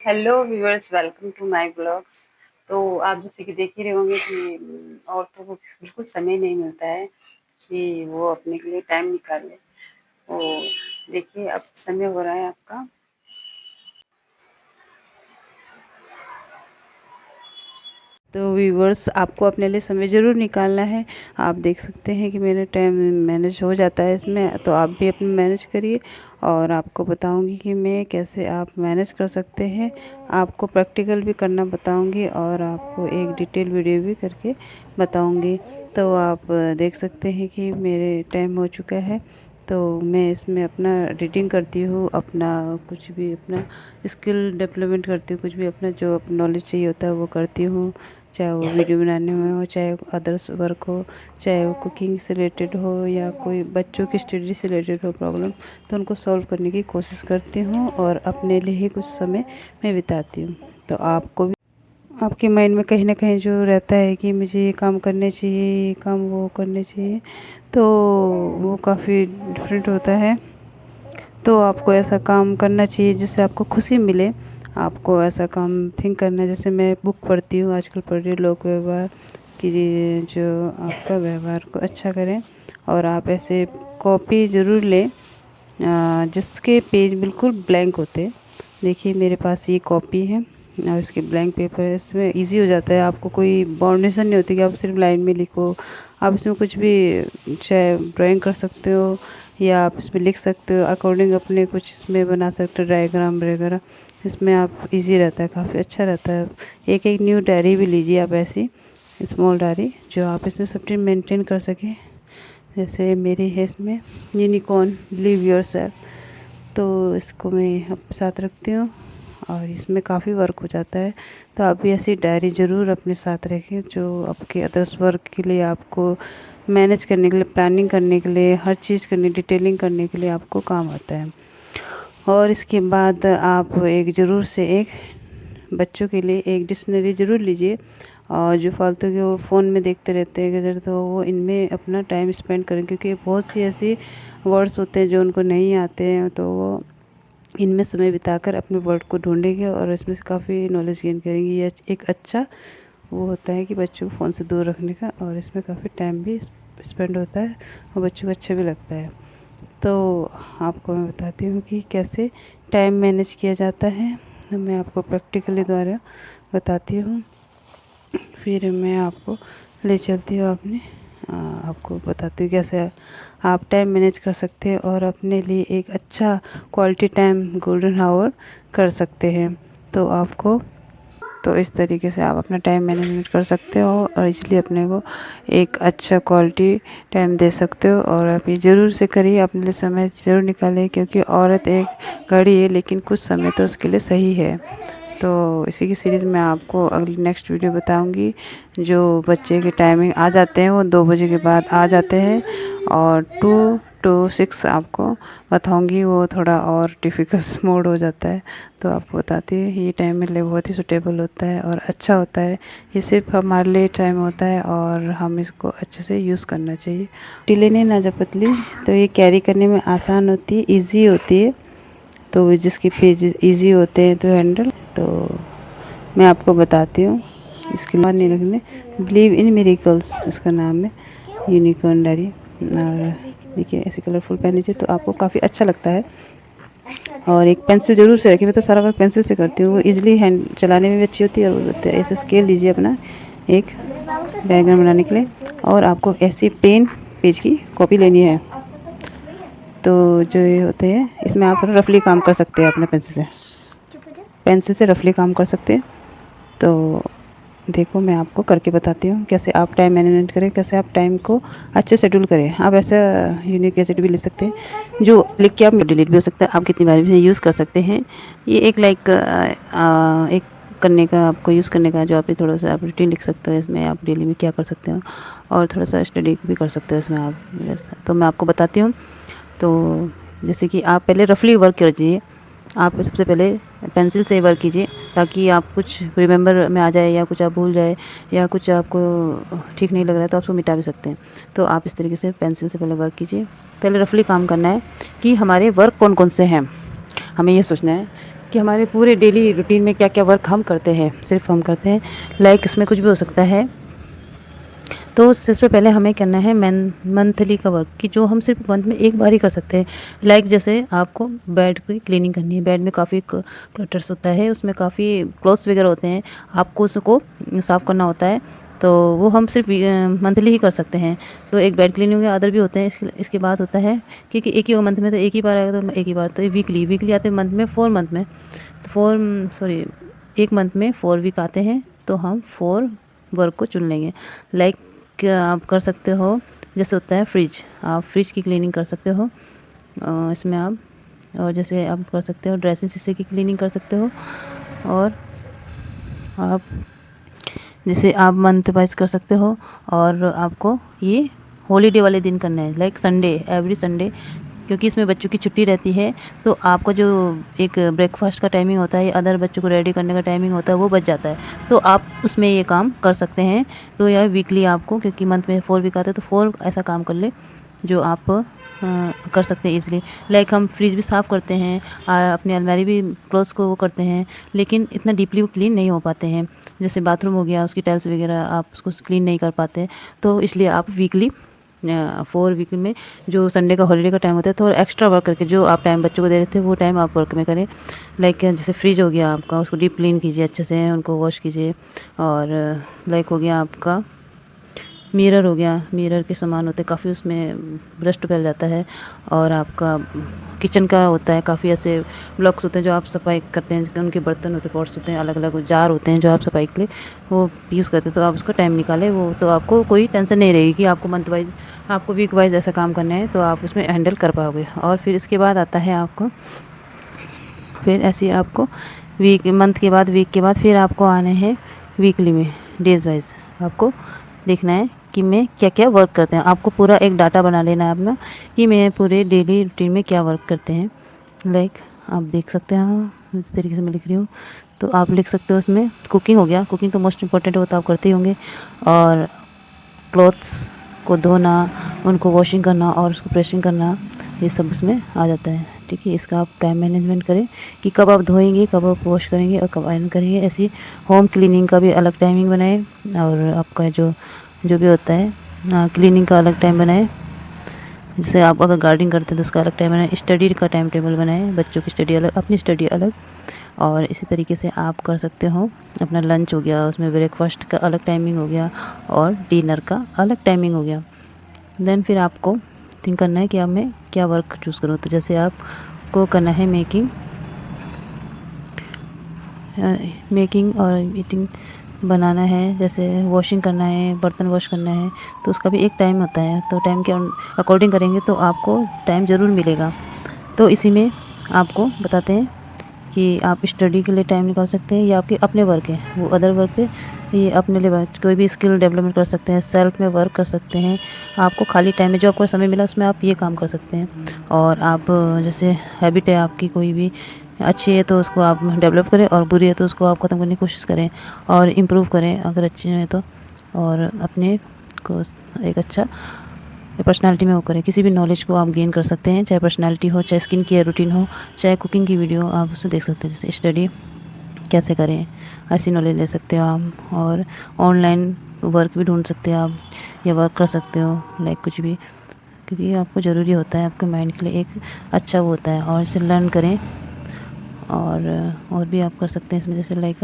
Hello viewers, welcome to my blogs. तो आप जैसे कि देख ही रहे होंगे कि औरतों को बिल्कुल समय नहीं मिलता है कि वो अपने के लिए टाइम निकाले। तो देखिए, अब समय हो रहा है आपका। तो व्यूअर्स, आपको अपने लिए समय ज़रूर निकालना है। आप देख सकते हैं कि मेरा टाइम मैनेज हो जाता है इसमें, तो आप भी अपने मैनेज करिए। और आपको बताऊंगी कि मैं कैसे आप मैनेज कर सकते हैं। आपको प्रैक्टिकल भी करना बताऊंगी और आपको एक डिटेल वीडियो भी करके बताऊंगी। तो आप देख सकते हैं कि मेरे टाइम हो चुका है। तो मैं इसमें अपना रीडिंग करती हूँ, अपना कुछ भी अपना स्किल डेवलपमेंट करती हूँ, कुछ भी अपना जो नॉलेज चाहिए होता है वो करती हूँ। चाहे वो वीडियो बनाने में हो, चाहे अदर्स वर्क हो, चाहे वो कुकिंग से रिलेटेड हो या कोई बच्चों की स्टडी से रिलेटेड हो प्रॉब्लम, तो उनको सॉल्व करने की कोशिश करती हूँ और अपने लिए ही कुछ समय मैं बिताती हूँ। तो आपको भी आपके माइंड में कहीं ना कहीं जो रहता है कि मुझे ये काम करने चाहिए, ये काम वो करने चाहिए, तो वो काफ़ी डिफरेंट होता है। तो आपको ऐसा काम करना चाहिए जिससे आपको खुशी मिले। आपको ऐसा काम थिंक करना है, जैसे मैं बुक पढ़ती हूँ, आजकल पढ़ रही हूँ लोक व्यवहार की, जो आपका व्यवहार को अच्छा करें। और आप ऐसे कॉपी ज़रूर लें जिसके पेज बिल्कुल ब्लैंक होते। देखिए मेरे पास ये कॉपी है और इसके ब्लैंक पेपर है। इसमें इजी हो जाता है, आपको कोई बाउंडेशन नहीं होती कि आप सिर्फ लाइन में लिखो। आप इसमें कुछ भी चाहे ड्राइंग कर सकते हो या आप इसमें लिख सकते हो अकॉर्डिंग अपने, कुछ इसमें बना सकते हो डायग्राम वगैरह। इसमें आप इजी रहता है, काफ़ी अच्छा रहता है। एक एक न्यू डायरी भी लीजिए आप, ऐसी स्मॉल डायरी जो आप इसमें सब चीज़ मेंटेन कर सकें। जैसे मेरी है इसमें यूनिकॉर्न बिलीव योरसेल्फ, तो इसको मैं अपने साथ रखती हूँ और इसमें काफ़ी वर्क हो जाता है। तो आप भी ऐसी डायरी ज़रूर अपने साथ रखें जो आपके अदर्स वर्क के लिए, आपको मैनेज करने के लिए, प्लानिंग करने के लिए, हर चीज़ करने, डिटेलिंग करने के लिए आपको काम आता है। और इसके बाद आप एक ज़रूर से एक बच्चों के लिए एक डिक्शनरी ज़रूर लीजिए। और जो फालतू के वो फ़ोन में देखते रहते हैं गजर, तो वो इनमें अपना टाइम स्पेंड करें, क्योंकि बहुत सी ऐसी वर्ड्स होते हैं जो उनको नहीं आते हैं, तो वो इनमें समय बिताकर अपने वर्ड को ढूंढेंगे और इसमें से काफ़ी नॉलेज गेन करेंगे। ये एक अच्छा वो होता है कि बच्चों को फ़ोन से दूर रखने का, और इसमें काफ़ी टाइम भी स्पेंड होता है और बच्चों को अच्छा भी लगता है। तो आपको मैं बताती हूँ कि कैसे टाइम मैनेज किया जाता है। तो मैं आपको प्रैक्टिकली द्वारा बताती हूँ, फिर मैं आपको ले चलती हूँ अपने, आपको बताती हूँ कैसे आप टाइम मैनेज कर सकते हैं और अपने लिए एक अच्छा क्वालिटी टाइम गोल्डन आवर कर सकते हैं। तो आपको, तो इस तरीके से आप अपना टाइम मैनेजमेंट कर सकते हो और इसलिए अपने को एक अच्छा क्वालिटी टाइम दे सकते हो। और आप ये ज़रूर से करिए, अपने लिए समय ज़रूर निकालिए, क्योंकि औरत एक घड़ी है लेकिन कुछ समय तो उसके लिए सही है। तो इसी की सीरीज़ में आपको अगली नेक्स्ट वीडियो बताऊंगी। जो बच्चे के टाइमिंग आ जाते हैं वो 2 बजे के बाद आ जाते हैं, और 2 to 6 आपको बताऊंगी, वो थोड़ा और डिफ़िकल्ट मोड हो जाता है। तो आपको बताती है ये टाइम मेरे लिए बहुत ही सूटेबल होता है और अच्छा होता है। ये सिर्फ हमारे लिए टाइम होता है और हम इसको अच्छे से यूज़ करना चाहिए। ढीले नहीं ना जब पतली, तो ये कैरी करने में आसान होती है, ईजी होती है। तो जिसके पेजेस ईजी होते हैं तो हैंडल, तो मैं आपको बताती हूँ। इसके बाद नहीं रखने, बिलीव इन मिरेकल्स इसका नाम है, यूनिकॉर्न डायरी। और देखिए ऐसे कलरफुल पेन लीजिए तो आपको काफ़ी अच्छा लगता है। और एक पेंसिल ज़रूर से रखिए, मैं तो सारा वर्क पेंसिल से करती हूँ, वो इजीली हैंड चलाने में भी अच्छी होती है। और ऐसे स्केल लीजिए अपना एक डायग्राम बनाने के लिए, और आपको ऐसी प्लेन पेज की कॉपी लेनी है। तो जो ये होते हैं इसमें आप रफली काम कर सकते हैं अपने पेंसिल से रफली काम कर सकते हैं। तो देखो मैं आपको करके बताती हूँ कैसे आप टाइम मैनेजमेंट करें, कैसे आप टाइम को अच्छे शेड्यूल करें। आप ऐसा यूनिक एसिड भी ले सकते हैं जो लिख के आप डिलीट भी हो सकता है, आप कितनी बार भी यूज़ कर सकते हैं। ये एक लाइक एक करने का, आपको यूज़ करने का, जो आप थोड़ा सा आप रूटीन लिख सकते हो इसमें, आप डेली में क्या कर सकते हो और थोड़ा सा स्टडी भी कर सकते हो इसमें आप। तो मैं आपको बताती हूँ। तो जैसे कि आप पहले रफली वर्क कीजिए, आप सबसे पहले पेंसिल से वर्क कीजिए ताकि आप कुछ रिमेंबर में आ जाए, या कुछ आप भूल जाए, या कुछ आपको ठीक नहीं लग रहा है तो आप उसको मिटा भी सकते हैं। तो आप इस तरीके से पेंसिल से पहले वर्क कीजिए। पहले रफली काम करना है कि हमारे वर्क कौन कौन से हैं, हमें ये सोचना है कि हमारे पूरे डेली रूटीन में क्या क्या वर्क हम करते हैं, सिर्फ हम करते हैं। लाइक इसमें कुछ भी हो सकता है। तो सबसे पहले हमें करना है मंथली का वर्क, कि जो हम सिर्फ मंथ में एक बार ही कर सकते हैं। लाइक जैसे आपको बेड की क्लीनिंग करनी है, बेड में काफ़ी क्लटर्स होता है, उसमें काफ़ी क्लॉथ्स वगैरह होते हैं, आपको उसको साफ़ करना होता है। तो वो हम सिर्फ मंथली ही कर सकते हैं। तो एक बेड क्लीनिंग हो गया, अदर भी होते हैं। इसके बाद होता है क्योंकि एक ही मंथ में तो एक ही बार आएगा, तो एक ही बार। तो वीकली आते हैं मंथ में, 4 मंथ में, तो एक मंथ में 4 वीक आते हैं, तो हम 4 वर्क को चुन लेंगे। लाइक आप कर सकते हो, जैसे होता है फ्रिज, आप फ्रिज की क्लीनिंग कर सकते हो इसमें आप। और जैसे आप कर सकते हो ड्रेसिंग शीशे की क्लीनिंग कर सकते हो। और आप जैसे आप मंथ वाइज कर सकते हो। और आपको ये हॉलीडे वाले दिन करना है, लाइक संडे, एवरी संडे, क्योंकि इसमें बच्चों की छुट्टी रहती है। तो आपका जो एक ब्रेकफास्ट का टाइमिंग होता है, अदर बच्चों को रेडी करने का टाइमिंग होता है, वो बच जाता है। तो आप उसमें ये काम कर सकते हैं। तो यह वीकली आपको, क्योंकि मंथ में 4 वीक आते हैं, तो 4 ऐसा काम कर ले जो आप कर सकते हैं ईज़िली। लाइक हम फ्रिज भी साफ़ करते हैं, अपनी अलमारी भी, क्लोथ्स को वो करते हैं, लेकिन इतना डीपली वो क्लीन नहीं हो पाते हैं। जैसे बाथरूम हो गया, उसकी टाइल्स वगैरह आप उसको क्लीन नहीं कर पाते। तो इसलिए आप वीकली 4 वीक में जो संडे का हॉलीडे का टाइम होता है, थोड़ा एक्स्ट्रा वर्क करके जो आप टाइम बच्चों को दे रहे थे, वो टाइम आप वर्क में करें। लाइक जैसे फ्रिज हो गया आपका, उसको डीप क्लीन कीजिए, अच्छे से उनको वॉश कीजिए। और लाइक हो गया आपका मिरर हो गया, मिरर के सामान होते हैं काफ़ी, उसमें ब्रस्ट फैल जाता है। और आपका किचन का होता है, काफ़ी ऐसे ब्लॉक्स होते हैं जो आप सफाई करते हैं, उनके बर्तन होते हैं, पॉट्स होते हैं, अलग अलग जार होते हैं जो आप सफाई के लिए वो यूज़ करते हैं। तो आप उसका टाइम निकालें, वो तो आपको कोई टेंशन नहीं रहेगी कि आपको मंथ वाइज, आपको वीक वाइज ऐसा काम करना है, तो आप उसमें हैंडल कर पाओगे। और फिर इसके बाद आता है आपको, फिर ऐसे आपको मंथ के बाद, वीक के बाद फिर आपको आने हैं वीकली में, डेज वाइज आपको देखना है कि मैं क्या क्या वर्क करते हैं। आपको पूरा एक डाटा बना लेना है अपना, कि मैं पूरे डेली रूटीन में क्या वर्क करते हैं। लाइक आप देख सकते हैं, इस तरीके से मैं लिख रही हूँ, तो आप लिख सकते हो। उसमें कुकिंग हो गया, कुकिंग तो मोस्ट इम्पॉर्टेंट है, वो तो आप करते ही होंगे। और क्लॉथ्स को धोना, उनको वॉशिंग करना और उसको प्रेसिंग करना, ये सब उसमें आ जाता है। ठीक है, इसका आप टाइम मैनेजमेंट करें कि कब आप धोएंगे, कब आप वॉश करेंगे और कब आयरन करेंगे। ऐसी होम क्लीनिंग का भी अलग टाइमिंग बनाएं, और आपका जो भी होता है क्लीनिंग का अलग टाइम बनाएं। जैसे आप अगर गार्डनिंग करते हैं तो उसका अलग टाइम बनाएं, स्टडी का टाइम टेबल बनाएं, बच्चों की स्टडी अलग, अपनी स्टडी अलग। और इसी तरीके से आप कर सकते हो। अपना लंच हो गया, उसमें ब्रेकफास्ट का अलग टाइमिंग हो गया, और डिनर का अलग टाइमिंग हो गया। देन फिर आपको थिंक करना है कि अब मैं क्या वर्क चूज़ करूँ। तो जैसे आपको करना है मेकिंग और ईटिंग बनाना है, जैसे वॉशिंग करना है, बर्तन वॉश करना है, तो उसका भी एक टाइम होता है। तो टाइम के अकॉर्डिंग करेंगे तो आपको टाइम ज़रूर मिलेगा। तो इसी में आपको बताते हैं कि आप स्टडी के लिए टाइम निकाल सकते हैं, या आपके अपने वर्क है वो अदर वर्क है, ये अपने लिए कोई भी स्किल डेवलपमेंट कर सकते हैं, सेल्फ में वर्क कर सकते हैं। आपको खाली टाइम में जो आपको समय मिला उसमें आप ये काम कर सकते हैं। और आप जैसे हैबिट है आपकी कोई भी अच्छी है तो उसको आप डेवलप करें, और बुरी है तो उसको आप ख़त्म करने की कोशिश करें और इम्प्रूव करें अगर अच्छी है तो। और अपने को एक अच्छा पर्सनालिटी में वो करें। किसी भी नॉलेज को आप गेन कर सकते हैं, चाहे पर्सनालिटी हो, चाहे स्किन केयर रूटीन हो, चाहे कुकिंग की वीडियो, आप उससे देख सकते हैं। जैसे स्टडी कैसे करें, ऐसी नॉलेज ले सकते हो आप। और ऑनलाइन वर्क भी ढूंढ सकते हो आप, या वर्क कर सकते हो, लाइक कुछ भी, क्योंकि आपको ज़रूरी होता है, आपके माइंड के लिए एक अच्छा वो होता है। और इसे लर्न करें। और भी आप कर सकते हैं इसमें, जैसे लाइक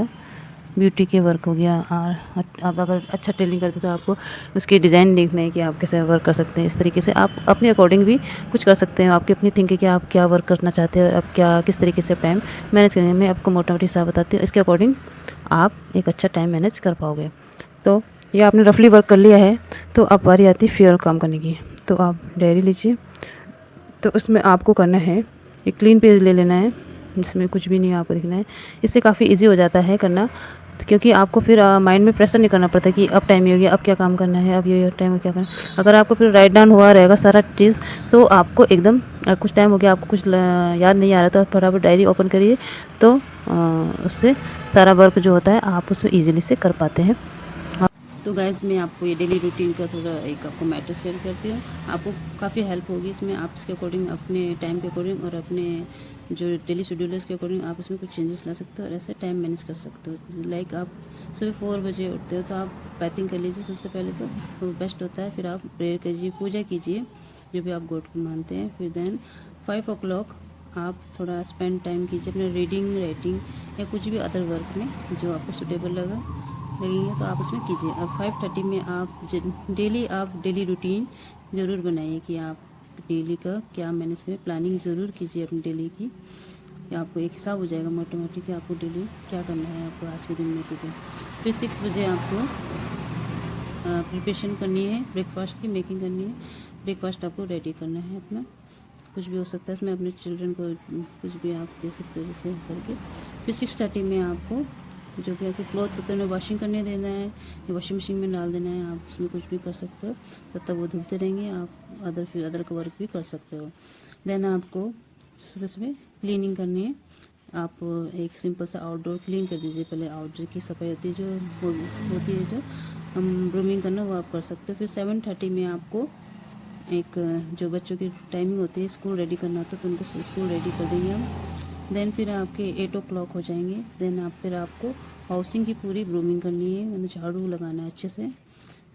ब्यूटी के वर्क हो गया। और आप अगर अच्छा टेलिंग करते तो आपको उसकी डिज़ाइन देखना है कि आप कैसे वर्क कर सकते हैं। इस तरीके से आप अपने अकॉर्डिंग भी कुछ कर सकते हैं। आपकी अपनी थिंकिंग कि आप क्या वर्क करना चाहते हैं और आप क्या किस तरीके से टाइम मैनेज करेंगे। मैं आपको मोटा मोटी सा बताती हूँ, इसके अकॉर्डिंग आप एक अच्छा टाइम मैनेज कर पाओगे। तो ये आपने रफली वर्क कर लिया है, तो अब बारी आती है फेयर काम करने की। तो आप डायरी लीजिए, तो उसमें आपको करना है एक क्लीन पेज ले लेना है, जिसमें कुछ भी नहीं आपको दिखना है। इससे काफ़ी इजी हो जाता है करना, क्योंकि आपको फिर माइंड में प्रेशर नहीं करना पड़ता कि अब टाइम ही हो गया, अब क्या काम करना है, अब ये टाइम में क्या करना है। अगर आपको फिर राइट डाउन हुआ रहेगा सारा चीज़, तो आपको एकदम कुछ टाइम हो गया, आपको कुछ याद नहीं आ रहा, तो आप फटाफट डायरी ओपन करिए, तो उससे सारा वर्क जो होता है आप उसमें ईजिली से कर पाते हैं। तो गाइज़ मैं आपको ये डेली रूटीन का थोड़ा एक आपको मैटर शेयर करती हूँ, आपको काफ़ी हेल्प होगी इसमें। आप इसके अकॉर्डिंग, अपने टाइम के अकॉर्डिंग और अपने जो डेली शेड्यूलर्स के अकॉर्डिंग आप इसमें कुछ चेंजेस ला सकते हो और ऐसे टाइम मैनेज कर सकते हो। लाइक आप सुबह 4 बजे उठते हो तो आप बैथिंग कर लीजिए सबसे पहले, तो वो बेस्ट होता है। फिर आप प्रेयर कीजिए, पूजा कीजिए जो भी आप गॉड को मानते हैं। फिर देन 5 o'clock आप थोड़ा स्पेंड टाइम कीजिए अपने रीडिंग, राइटिंग या कुछ भी अदर वर्क में जो आपको सुटेबल लगेंगे तो आप उसमें कीजिए। अब 5:30 में आप डेली रूटीन ज़रूर बनाइए कि आप डेली का क्या मैनेज करें, प्लानिंग ज़रूर कीजिए अपनी डेली की। आपको एक हिसाब हो जाएगा मोटा मोटी कि आपको डेली क्या करना है आपको आज के दिन में। फिर 6 बजे आपको प्रिपरेशन करनी है, ब्रेकफास्ट की मेकिंग करनी है। ब्रेकफास्ट आपको रेडी करना है अपना, कुछ भी हो सकता है इसमें, अपने चिल्ड्रन को कुछ भी आप दे सकते हो जैसे करके। फिर 6:30 में आपको जो भी आपके क्लॉथ होते हैं उन्हें वॉशिंग करने देना है या वॉशिंग मशीन में डाल देना है, आप उसमें कुछ भी कर सकते हो तब तक वो धुलते रहेंगे। आप अदर का वर्क भी कर सकते हो। देन आपको सुबह सुबह क्लीनिंग करनी है। आप एक सिंपल सा आउटडोर क्लीन कर दीजिए पहले। आउटडोर की सफाई होती है जो होती है जो हम ग्रूमिंग करना वो आप कर सकते हो। फिर 7:30 में आपको एक जो बच्चों की टाइमिंग होती है स्कूल रेडी करना होता है तो उनको स्कूल रेडी कर देंगे हम। देन फिर आपके 8 o'clock हो जाएंगे। देन फिर आपको हाउसिंग की पूरी ग्रूमिंग करनी है, मतलब झाड़ू लगाना है अच्छे से।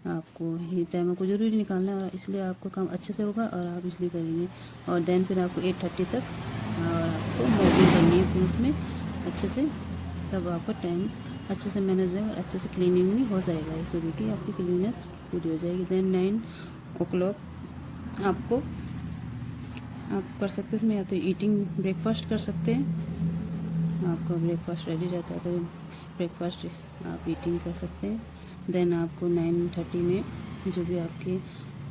आपको ये टाइम आपको ज़रूरी निकालना है और इसलिए आपका काम अच्छे से होगा और आप इसलिए करेंगे। और देन फिर आपको 8:30 तक आपको मॉपिंग करनी है फिर उसमें अच्छे से, तब आपका टाइम अच्छे से मैनेज हो जाएगा और अच्छे से क्लीनिंग भी हो जाएगा। सुबह की आपकी क्लीननेस पूरी हो जाएगी। देन 9 o'clock आपको आप कर सकते हैं इसमें, या तो ईटिंग ब्रेकफास्ट कर सकते हैं। आपका ब्रेकफास्ट रेडी रहता है तो ब्रेकफास्ट आप ईटिंग कर सकते हैं। देन आपको 9:30 में जो भी आपके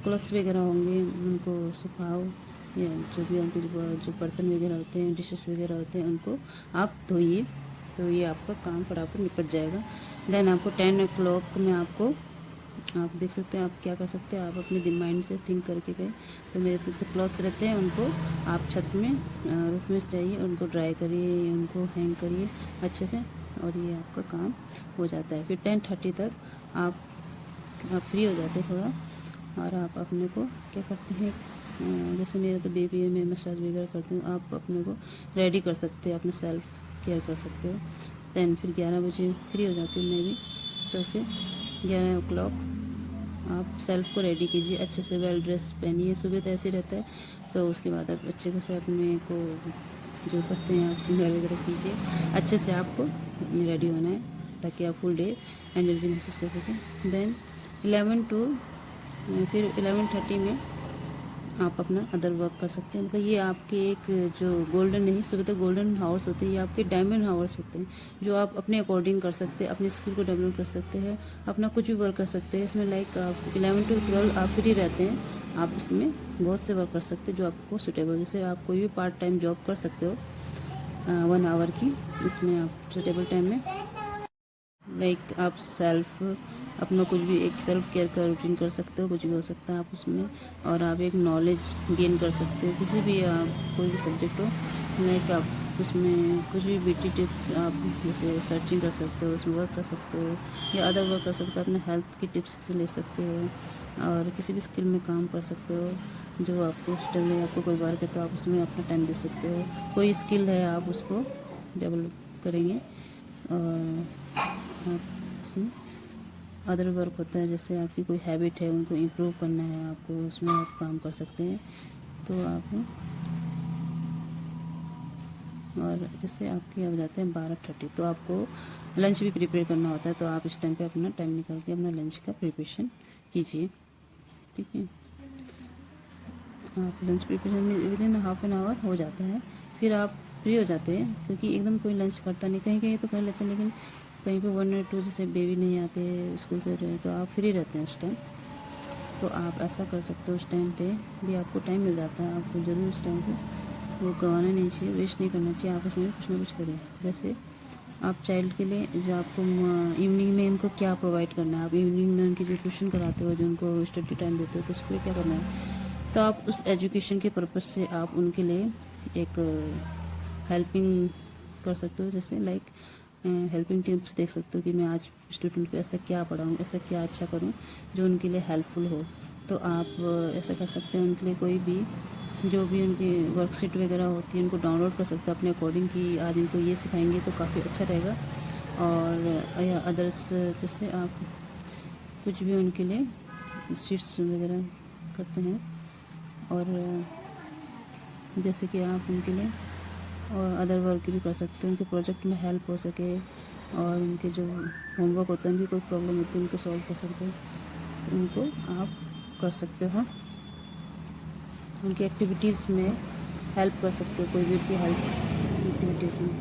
क्लॉथ्स वगैरह होंगे उनको सुखाओ, या जो भी उनके जो बर्तन वगैरह होते हैं, डिशेस वगैरह होते हैं उनको आप धोइए, तो ये आपका काम फटाफट निपट जाएगा। देन आपको 10 o'clock में आपको आप देख सकते हैं आप क्या कर सकते हैं। आप अपने माइंड से थिंक करके गए तो मेरे जैसे क्लॉथ्स रहते हैं उनको आप छत में रूफ में जाइए, उनको ड्राई करिए, उनको हैंग करिए अच्छे से और ये आपका काम हो जाता है। फिर 10:30 तक आप फ्री हो जाते हैं थोड़ा और आप अपने को क्या करते हैं, जैसे मेरा तो बेबी है, मैं मसाज वगैरह करती हूँ, आप अपने को रेडी कर सकते हैं, अपने सेल्फ केयर कर सकते हो। दैन फिर 11 बजे फ्री हो जाती हूँ मैं भी, तो फिर 11 o'clock आप सेल्फ को रेडी कीजिए अच्छे से, वेल ड्रेस पहनिए। सुबह तो ऐसे ही रहता है तो उसके बाद आप अच्छे से अपने को जो करते हैं आप सिंगार वगैरह कीजिए, अच्छे से आपको रेडी होना है ताकि आप फुल डे एनर्जी महसूस कर सकें। देन 11:30 में आप अपना अदर वर्क कर सकते हैं। मतलब ये आपके एक जो गोल्डन नहीं, सुबह तक गोल्डन हावर्स होते हैं, ये आपके डायमंड हावर्स होते हैं जो आप अपने अकॉर्डिंग कर सकते हैं, अपने स्किल को डेवलप कर सकते हैं, अपना कुछ भी वर्क कर सकते हैं इसमें। लाइक आप 11 to 12 आप फ्री रहते हैं, आप इसमें बहुत से वर्क कर सकते हैं जो आपको सुटेबल, जैसे आप कोई भी पार्ट टाइम जॉब कर सकते हो 1 hour की, इसमें आप सुटेबल टाइम में लाइक आप सेल्फ अपना कुछ भी एक सेल्फ केयर का रूटीन कर सकते हो, कुछ भी हो सकता है आप उसमें, और आप एक नॉलेज गेन कर सकते हो किसी भी कोई भी सब्जेक्ट हो। लाइक आप उसमें कुछ भी बीटी टिप्स आप जैसे सर्चिंग कर सकते हो, उसमें वर्क कर सकते हो या अदर वर्क कर सकते हो, अपने हेल्थ की टिप्स ले सकते हो और किसी भी स्किल में काम कर सकते हो जो आपको स्टल है, आपको कोई वर्क है तो आप उसमें अपना टाइम दे सकते हो। कोई स्किल है आप उसको डेवलप करेंगे और उसमें अदर वर्क होता है, जैसे आपकी कोई हैबिट है उनको इम्प्रूव करना है आपको, उसमें आप काम कर सकते हैं। तो आप और जैसे आपके अब जाते हैं 12:30 तो आपको लंच भी प्रिपेयर करना होता है, तो आप इस टाइम पे अपना टाइम निकाल के अपना लंच का प्रिपरेशन कीजिए, ठीक है। आप लंच प्रिपरेशन में विदिन हाफ एन आवर हो जाता है, फिर आप फ्री हो जाते हैं क्योंकि एकदम कोई लंच करता नहीं, कहीं कहीं तो कर लेते हैं लेकिन कहीं पे 1 or 2 जैसे बेबी नहीं आते स्कूल से तो आप फ्री रहते हैं उस टाइम, तो आप ऐसा कर सकते हो। उस टाइम पे भी आपको टाइम मिल जाता है, आपको ज़रूर उस टाइम पे वो गंवाना नहीं चाहिए, वेस्ट नहीं करना चाहिए, आप उसमें कुछ ना कुछ करें। जैसे आप चाइल्ड के लिए जो आपको इवनिंग में इनको क्या प्रोवाइड करना है, आप इवनिंग में उनकी जो ट्यूशन कराते हो, जो उनको स्टडी टाइम देते हो, तो उसके लिए क्या करना है, तो आप उस एजुकेशन के पर्पज़ से आप उनके लिए एक हेल्पिंग कर सकते हो। जैसे लाइक हेल्पिंग टिप्स देख सकते हो कि मैं आज स्टूडेंट को ऐसा क्या पढ़ाऊँ, ऐसा क्या अच्छा करूँ जो उनके लिए हेल्पफुल हो, तो आप ऐसा कर सकते हैं। उनके लिए कोई भी जो भी उनकी वर्कशीट वगैरह होती है उनको डाउनलोड कर सकते हैं अपने अकॉर्डिंग कि आज इनको ये सिखाएंगे तो काफ़ी अच्छा रहेगा। और या अदर्स जैसे आप कुछ भी उनके लिए शीट्स वगैरह करते हैं, और जैसे कि आप उनके लिए और अदर वर्क भी कर सकते हैं, उनके प्रोजेक्ट में हेल्प हो सके, और उनके जो होमवर्क होता है, उनकी कोई प्रॉब्लम होती है उनको सॉल्व कर सकते हैं, तो उनको आप कर सकते हो। उनकी एक्टिविटीज़ में हेल्प कर सकते हो, कोई भी उनकी हेल्प एक्टिविटीज़ में,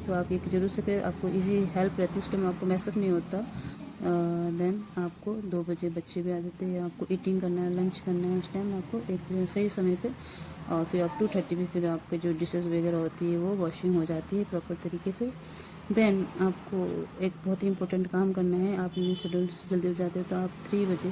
तो आप ये ज़रूर से करें, आपको इजी हेल्प रहती है, उस टाइम आपको मैसेज नहीं होता। देन आपको 2 बजे बच्चे भी आ जाते हैं, आपको ईटिंग करना है, लंच करना है, उस टाइम आपको एक सही समय पे, और फिर आप 2:30 पे फिर आपके जो डिशेस वगैरह होती है वो वॉशिंग हो जाती है प्रॉपर तरीके से। देन आपको एक बहुत ही इंपॉर्टेंट काम करना है, आप ये शेड्यूल से जल्दी उठ जाते हो तो आप 3 बजे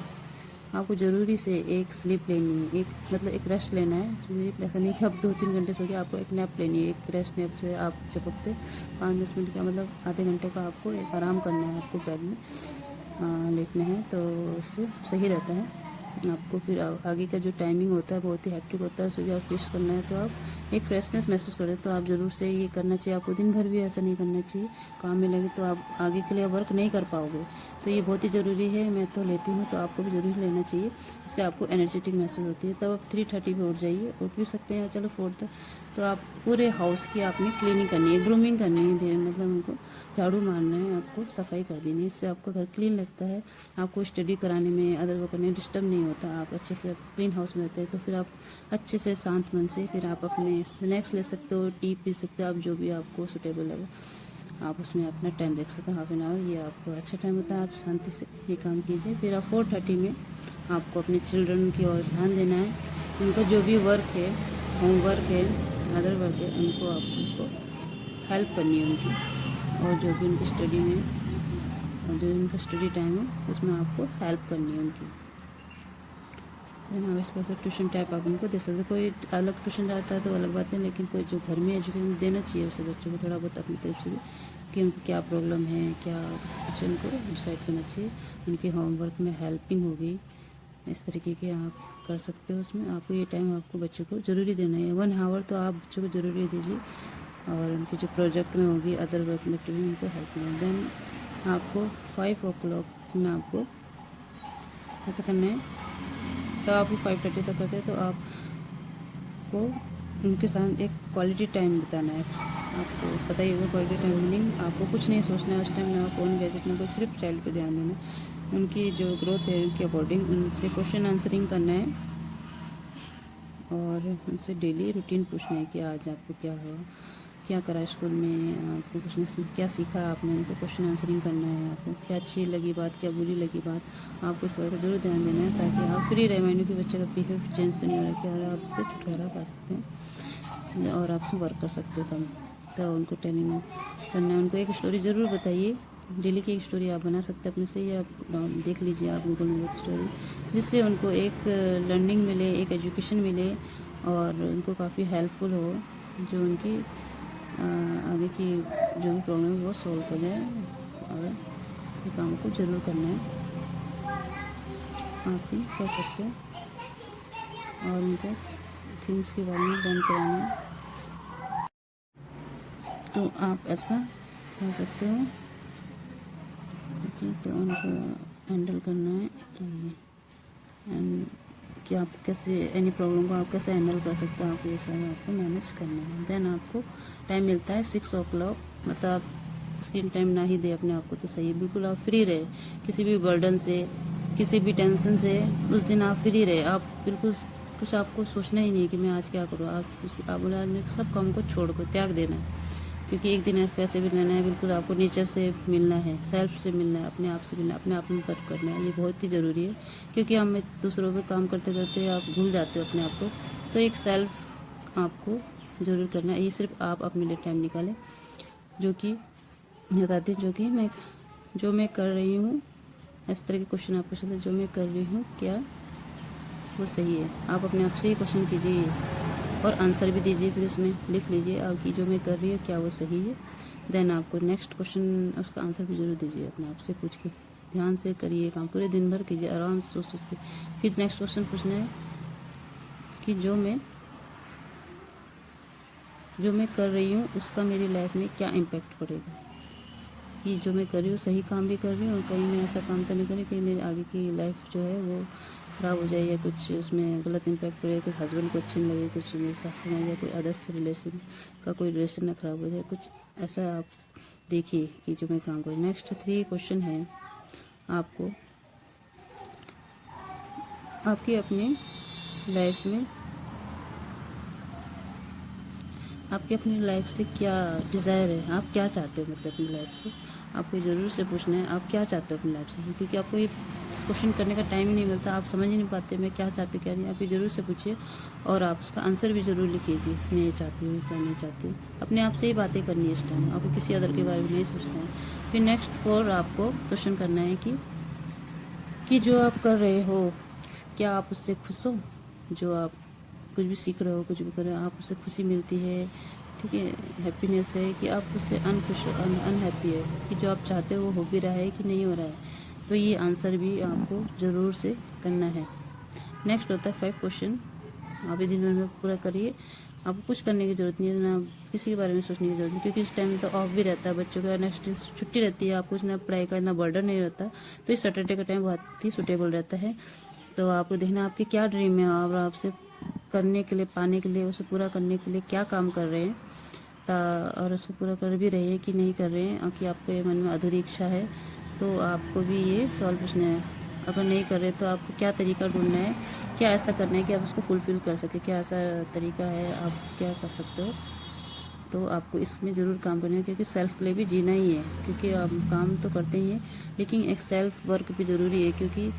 आपको ज़रूरी से एक स्लीप लेनी है, एक मतलब एक रेस्ट लेना है। स्लीप ऐसा नहीं कि आप 2-3 घंटे सो गए, आपको एक नैप लेनी है, एक रेस्ट नैप से आप चपकते 5-10 मिनट का मतलब आधे घंटे का आपको एक आराम करना है, आपको बेड में लेटना है, तो उससे सही रहता है। आपको फिर आगे का जो टाइमिंग होता है बहुत ही हैक्टिक होता है, सुबह आप फिश करना है तो आप एक फ्रेशनेस महसूस करते हैं, तो आप ज़रूर से ये करना चाहिए। आपको दिन भर भी ऐसा नहीं करना चाहिए, काम में लगे तो आप आगे के लिए वर्क नहीं कर पाओगे, तो ये बहुत ही ज़रूरी है। मैं तो लेती हूँ, तो आपको भी ज़रूर लेना चाहिए, इससे आपको एनर्जेटिक महसूस होती है। तब आप 3:30 पे उठ जाइए, उठ भी सकते हैं, चलो 4 तक। तो आप पूरे हाउस की आपने क्लीनिंग करनी है, ग्रूमिंग करनी है, मतलब उनको झाड़ू मारना है, आपको सफाई कर देनी है, इससे आपका घर क्लीन लगता है, आपको स्टडी कराने में अदर वो करने डिस्टर्ब नहीं होता, आप अच्छे से क्लीन हाउस में रहते हैं, तो फिर आप अच्छे से शांत मन से फिर आप अपने स्नैक्स ले सकते हो, टी पी सकते हो, आप जो भी आपको सूटेबल लगे आप उसमें अपना टाइम देख सकते हो, हाफ एन आवर, ये आपको अच्छा टाइम होता है, आप शांति से ये काम कीजिए। फिर आप 4:30 में आपको अपने चिल्ड्रन की ओर ध्यान देना है, उनका जो भी वर्क है, होमवर्क है, अदर वर्क है, उनको आपको हेल्प करनी है उनकी, और जो भी उनकी स्टडी में, और जो उनका स्टडी टाइम है उसमें आपको हेल्प करनी है उनकी। देन आप इसका ट्यूशन टाइप आप उनको दे सकते, कोई अलग ट्यूशन जाता है तो अलग बात है, लेकिन कोई जो घर में एजुकेशन देना चाहिए उसे बच्चों को थोड़ा बहुत अपनी तरफ से कि उनको क्या प्रॉब्लम है, क्या कुछ उनको डिसाइड करना चाहिए। उनके होमवर्क में हेल्पिंग होगी, इस तरीके के आप कर सकते हो। उसमें आपको ये टाइम आपको बच्चों को ज़रूरी देना है, 1 आवर तो आप बच्चों को ज़रूरी दीजिए, और उनके जो प्रोजेक्ट में होगी अदर वर्क में एक्टिविटी उनको हेल्प करें। देन आपको 5 o'clock में आपको ऐसा करना है, तो आप 5:30 तक करते हैं, तो आपको उनके साथ एक क्वालिटी टाइम बिताना है। आपको पता ही होगा क्वालिटी टाइम मीनिंग, आपको कुछ नहीं सोचना है उस टाइम, ना फ़ोन गैजेट में, कोई सिर्फ चाइल्ड पे ध्यान देना है, उनकी जो ग्रोथ है उनके अकॉर्डिंग उनसे क्वेश्चन आंसरिंग करना है, और उनसे डेली रूटीन पूछना है कि आज आपको क्या हुआ, क्या करा स्कूल में, आपको कुछ नहीं क्या सीखा आपने, उनको क्वेश्चन आंसरिंग करना है, आपको क्या अच्छी लगी बात, क्या बुरी लगी बात, आपको इस बात का जरूर ध्यान देना है, ताकि आप फ्री रहे माइंड के बच्चे का बिहेव चेंज तो नहीं हो रहा, कि आप इससे छुटकारा पा सकते हैं, इसलिए और आप उसमें वर्क कर सकते हो। तो उनको ट्रेनिंग करना है, उनको एक स्टोरी ज़रूर बताइए, डेली की एक स्टोरी आप बना सकते हैं अपने से, या देख लीजिए आप गूगल में बहुत स्टोरी, जिससे उनको एक लर्निंग मिले, एक एजुकेशन मिले, और उनको काफ़ी हेल्पफुल हो, जो उनकी आगे की जो भी प्रॉब्लम है वो सॉल्व हो जाए। और ये काम को ज़रूर करना है, आप भी कर सकते हैं, और उनको थिंग्स के बारे में लर्न कराना है, तो आप ऐसा कर सकते हो। देखिए, तो उनको हैंडल करना है एंड कि आप कैसे एनी प्रॉब्लम को आप कैसे हैंडल कर सकते हो, आपको ये सब आपको मैनेज करना है। देन आपको टाइम मिलता है 6 o'clock, मतलब आप स्क्रीन टाइम ना ही दे अपने आप को तो सही है, बिल्कुल आप फ्री रहे किसी भी बर्डन से, किसी भी टेंशन से, उस दिन आप फ्री रहे, आप बिल्कुल कुछ आपको सोचना ही नहीं कि मैं आज क्या करूँ, आप बोला सब काम को छोड़ कर त्याग देना है, क्योंकि एक दिन आपको ऐसे भी लेना है, बिल्कुल आपको नेचर से मिलना है, सेल्फ से मिलना है, अपने आप से मिलना है, अपने आप में वर्क करना है, ये बहुत ही ज़रूरी है, क्योंकि हम दूसरों पे काम करते करते आप भूल जाते हो अपने आप को, तो एक सेल्फ आपको ज़रूर करना है। ये सिर्फ आप अपने लिए टाइम निकालें, जो कि बताती हूँ, जो मैं कर रही हूँ, इस तरह के क्वेश्चन आप पूछ सकते हैं, जो मैं कर रही हूँ क्या वो सही है, आप अपने आप से ये क्वेश्चन कीजिए और आंसर भी दीजिए, फिर उसमें लिख लीजिए आपकी जो मैं कर रही हूँ क्या वो सही है। देन आपको नेक्स्ट क्वेश्चन उसका आंसर भी ज़रूर दीजिए, अपने आप से पूछ के, ध्यान से करिए काम, पूरे दिन भर कीजिए, आराम से सोच सोच के, फिर नेक्स्ट क्वेश्चन पूछना है कि जो मैं कर रही हूँ उसका मेरी लाइफ में क्या इम्पैक्ट पड़ेगा, कि जो मैं कर रही हूँ सही काम भी कर रही हूँ और कहीं मैं ऐसा काम तो नहीं कर रही कि मेरी आगे की लाइफ जो है वो ख़राब हो जाए या कुछ उसमें गलत इम्पैक्ट पड़े, कुछ हस्बैंड को अच्छी नहीं लगे, कुछ मेरे साथ में या कोई अदर्स रिलेशन का कोई रिलेशन ना ख़राब हो जाए, कुछ ऐसा आप देखिए कि जो मैं काम करूँ। नेक्स्ट 3 क्वेश्चन है आपको, आपकी अपनी लाइफ में आपकी अपनी लाइफ से क्या डिज़ायर है, आप क्या चाहते हो, मतलब अपनी लाइफ से आपको ज़रूर से पूछना है आप क्या चाहते हो अपनी लाइफ से, क्योंकि आपको ये क्वेश्चन करने का टाइम ही नहीं मिलता, आप समझ ही नहीं पाते मैं क्या चाहती हूँ क्या नहीं। आप ये ज़रूर से पूछिए और आप उसका आंसर भी ज़रूर लिखिए कि मैं ये चाहती हूँ क्या नहीं चाहती हूँ। अपने आप से ही बातें करनी है इस टाइम, आपको किसी अदर के बारे में नहीं सोचना है। फिर नेक्स्ट 4 आपको क्वेश्चन करना है कि जो आप कर रहे हो क्या आप उससे खुश हो, जो आप कुछ भी सीख रहे हो, कुछ भी कर रहे हो, आप उससे खुशी मिलती है, ठीक है, हैप्पीनेस है, कि आप उससे अनखुश अनहैप्पी है, कि जो आप चाहते हो वो हो भी रहा है कि नहीं हो रहा है। तो ये आंसर भी आपको ज़रूर से करना है। नेक्स्ट होता है 5 क्वेश्चन, आप ये दिन भर में पूरा करिए। आपको कुछ करने की ज़रूरत नहीं है, ना किसी के बारे में सोचने की ज़रूरत नहीं, क्योंकि इस टाइम में तो ऑफ भी रहता है बच्चों का, नेक्स्ट डे छुट्टी रहती है, आपको इतना पढ़ाई का इतना बर्डन नहीं रहता, तो इस सैटरडे का टाइम बहुत ही सूटेबल रहता है। तो आपको देखना आपके क्या ड्रीम है और आपसे करने के लिए, पाने के लिए, उसे पूरा करने के लिए क्या काम कर रहे हैं, और उसको पूरा कर भी रहे हैं कि नहीं कर रहे हैं, और कि आपके मन में अधूरी इच्छा है, तो आपको भी ये सवाल पूछना है। अगर नहीं कर रहे तो आपको क्या तरीका ढूंढना है, क्या ऐसा करना है कि आप उसको फुलफ़िल कर सकें, क्या ऐसा तरीका है, आप क्या कर सकते हो। तो आपको इसमें ज़रूर काम करना है, क्योंकि सेल्फ के लिए भी जीना ही है, क्योंकि आप काम तो करते ही हैं लेकिन एक सेल्फ वर्क भी ज़रूरी है, क्योंकि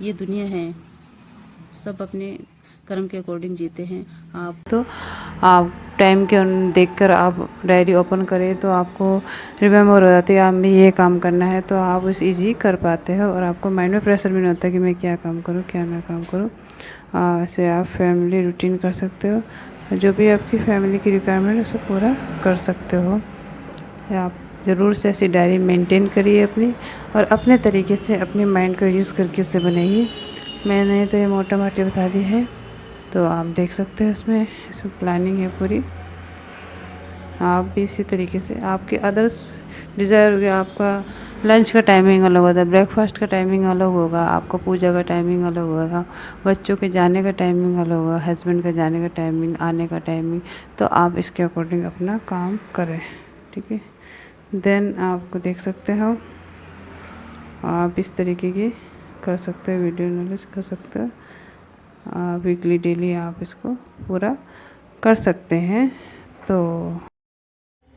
ये दुनिया है, सब अपने कर्म के अकॉर्डिंग जीते हैं। आप टाइम के देखकर आप डायरी ओपन करें तो आपको रिमेम्बर हो जाती है आप में ये काम करना है, तो आप उस ईजी कर पाते हो और आपको माइंड में प्रेशर भी नहीं होता कि मैं क्या काम करूँ क्या ना काम करूँ। ऐसे आप फैमिली रूटीन कर सकते हो, जो भी आपकी फैमिली की रिक्वायरमेंट उसे पूरा कर सकते हो। आप ज़रूर से ऐसी डायरी मेंटेन करिए अपनी, और अपने तरीके से अपने माइंड को यूज़ करके उसे बनाइए। मैंने तो ये मोटा मोटी बता दी है, तो आप देख सकते हैं इसमें प्लानिंग है पूरी। आप भी इसी तरीके से आपके अदर्स डिज़ायर हो गया, आपका लंच का टाइमिंग अलग होता है, ब्रेकफास्ट का टाइमिंग अलग होगा, आपका पूजा का टाइमिंग अलग होगा, बच्चों के जाने का टाइमिंग अलग होगा, हस्बैंड का जाने का टाइमिंग, आने का टाइमिंग, तो आप इसके अकॉर्डिंग अपना काम करें, ठीक है। देन आपको देख सकते हो आप इस तरीके की कर सकते हो, वीडियो एनालिसिस कर सकते हो, वीकली डेली आप इसको पूरा कर सकते हैं।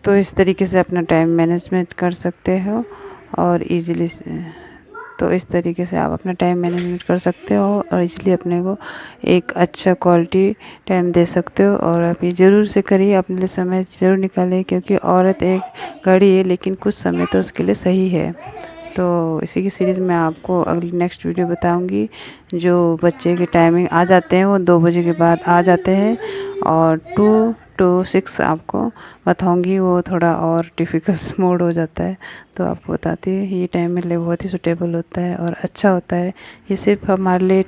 तो इस तरीके से अपना टाइम मैनेजमेंट कर सकते हो और इजीली तो इस तरीके से आप अपना टाइम मैनेजमेंट कर सकते हो और इसलिए अपने को एक अच्छा क्वालिटी टाइम दे सकते हो। और आप ये ज़रूर से करिए, अपने लिए समय ज़रूर निकालें, क्योंकि औरत एक घड़ी है लेकिन कुछ समय तो उसके लिए सही है। तो इसी की सीरीज़ में आपको अगली नेक्स्ट वीडियो बताऊंगी। जो बच्चे के टाइमिंग आ जाते हैं वो 2 बजे के बाद आ जाते हैं, और 2 to 6 आपको बताऊंगी, वो थोड़ा और डिफ़िकल्ट मोड हो जाता है, तो आपको बताती है ये टाइम मेरे लिए बहुत ही सूटेबल होता है और अच्छा होता है। ये सिर्फ हमारे लिए